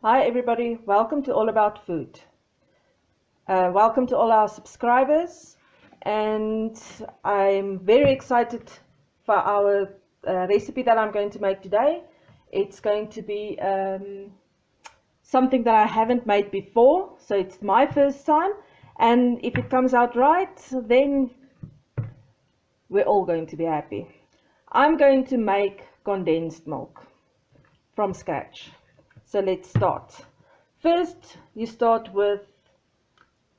Hi everybody, welcome to All About Food. Welcome to all our subscribers, and I'm very excited for our recipe that I'm going to make today. It's going to be something that I haven't made before, so it's my first time, and if it comes out right, then we're all going to be happy. I'm going to make condensed milk from scratch. So let's start. First, you start with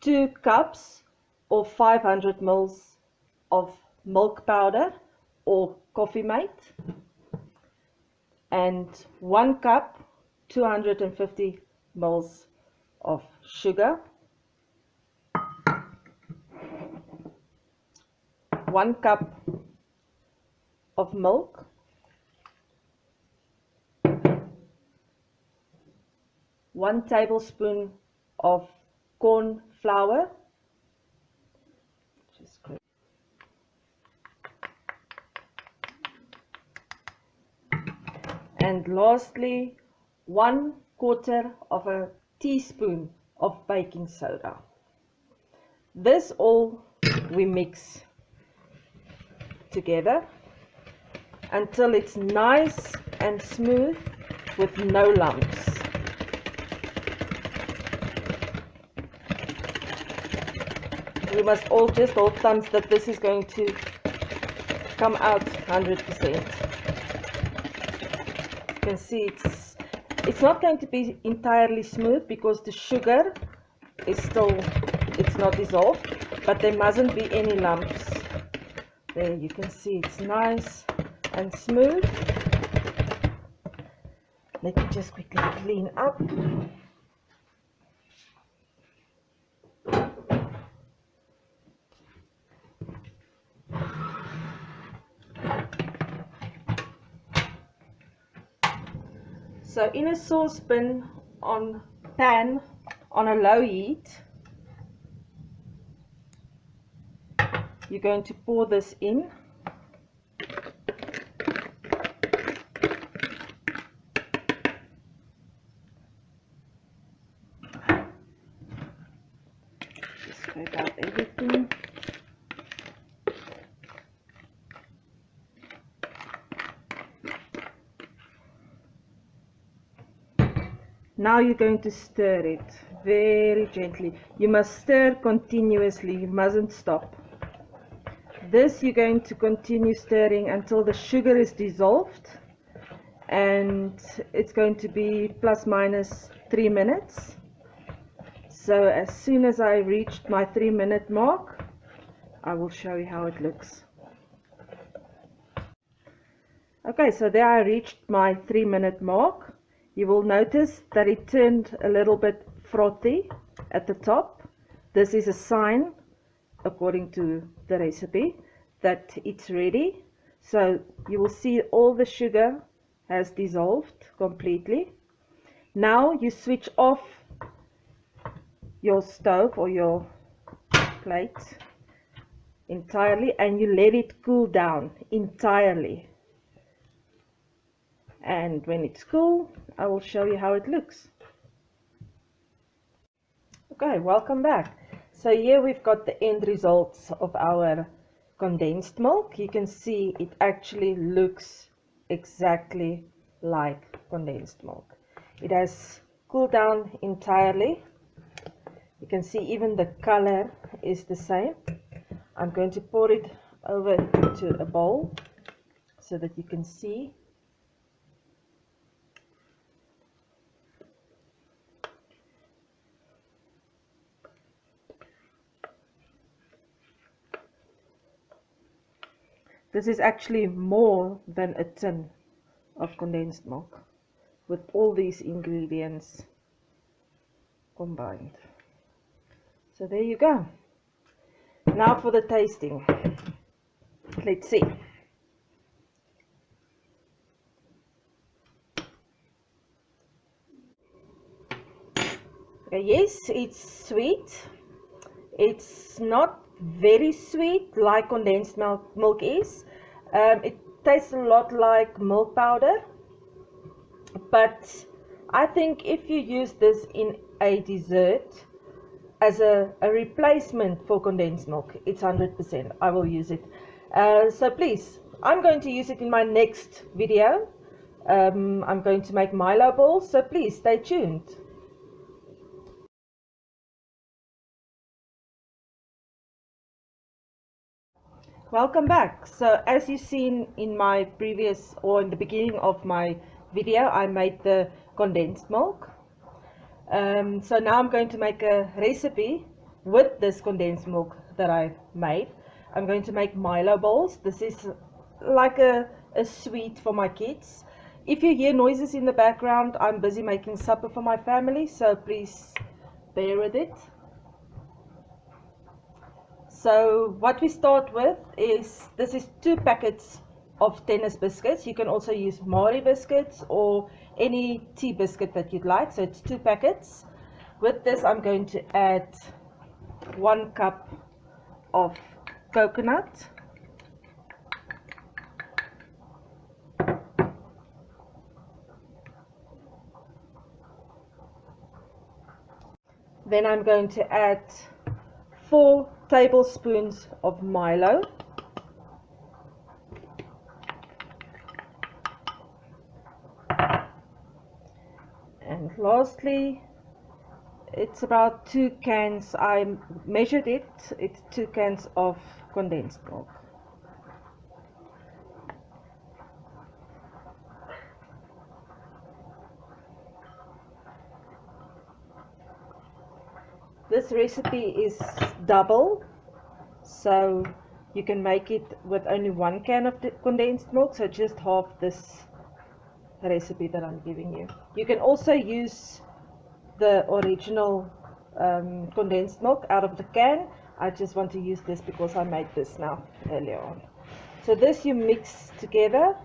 2 cups or 500 mils of milk powder or coffee mate, and 1 cup 250 mils of sugar, 1 cup of milk, 1 tablespoon of corn flour, and lastly 1/4 of a teaspoon of baking soda. This all we mix together until it's nice and smooth with no lumps. We must all just hold thumbs that this is going to come out 100%. You can see it's not going to be entirely smooth because the sugar is still, it's not dissolved, but there mustn't be any lumps. There you can see it's nice and smooth. Let me just quickly clean up. So in a saucepan on pan on a low heat, you're going to pour this in. Just spread out everything. Now you're going to stir it very gently. You must stir continuously, you mustn't stop. This you're going to continue stirring until the sugar is dissolved, and it's going to be plus minus 3 minutes. So as soon as I reached my 3-minute mark, I will show you how it looks. Okay, so there I reached my 3-minute mark. You will notice that it turned a little bit frothy at the top. This is a sign, according to the recipe, that it's ready. So you will see all the sugar has dissolved completely. Now you switch off your stove or your plate entirely and you let it cool down entirely. And when it's cool, I will show you how it looks. Okay, welcome back. So here we've got the end results of our condensed milk. You can see it actually looks exactly like condensed milk. It has cooled down entirely. You can see even the color is the same. I'm going to pour it over into a bowl so that you can see. This is actually more than a tin of condensed milk with all these ingredients combined. So there you go. Now for the tasting. Let's see. Yes, it's sweet. It's not very sweet like condensed milk is. It tastes a lot like milk powder, but I think if you use this in a dessert as a replacement for condensed milk, it's 100%. I will use it. So please, I'm going to use it in my next video. I'm going to make Milo balls, so please stay tuned. Welcome back. So as you've seen in my previous, or in the beginning of my video, I made the condensed milk. So now I'm going to make a recipe with this condensed milk that I've made. I'm going to make Milo balls. This is like a sweet for my kids. If you hear noises in the background, I'm busy making supper for my family, so please bear with it. So what we start with is, this is 2 packets of tennis biscuits. You can also use Mari biscuits or any tea biscuit that you'd like. So it's 2 packets. With this I'm going to add 1 cup of coconut. Then I'm going to add 4 tablespoons of Milo. And lastly, it's about 2 cans, I measured it, it's 2 cans of condensed milk. This recipe is double, so you can make it with only 1 can of the condensed milk, so just half this recipe that I'm giving you. You can also use the original condensed milk out of the can. I just want to use this because I made this now earlier on. So this you mix together.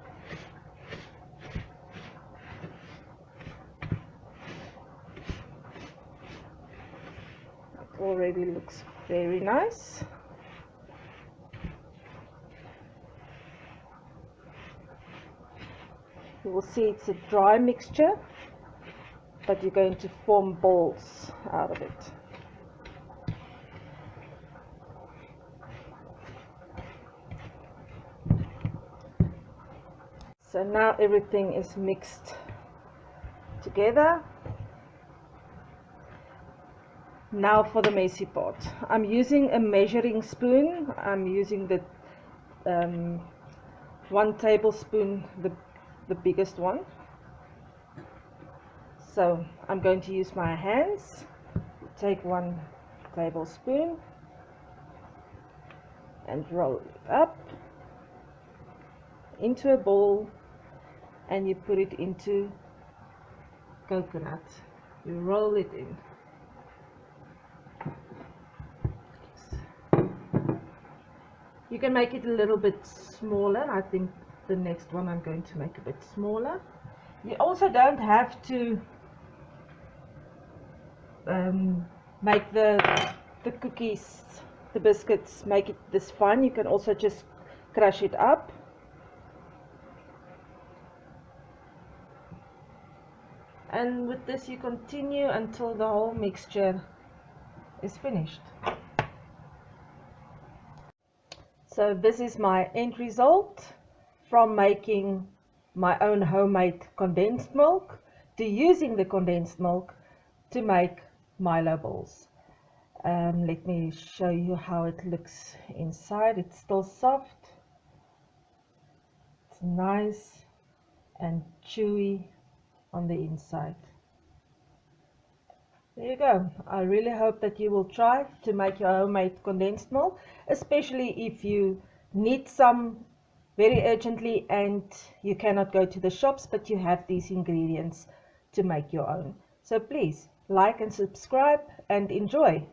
It already looks very nice. You will see it's a dry mixture, but you're going to form balls out of it. So now everything is mixed together. Now for the messy part. I'm using a measuring spoon. I'm using the 1 tablespoon, the biggest one. So I'm going to use my hands. Take 1 tablespoon and roll it up into a bowl, and you put it into coconut. You roll it in. You can make it a little bit smaller. I think the next one I'm going to make a bit smaller. You also don't have to make the cookies, the biscuits, make it this fine. You can also just crush it up. And with this you continue until the whole mixture is finished. So this is my end result from making my own homemade condensed milk to using the condensed milk to make Milo balls. Let me show you how it looks inside. It's still soft. It's nice and chewy on the inside. There you go. I really hope that you will try to make your homemade condensed milk, especially if you need some very urgently and you cannot go to the shops, but you have these ingredients to make your own. So please like and subscribe and enjoy.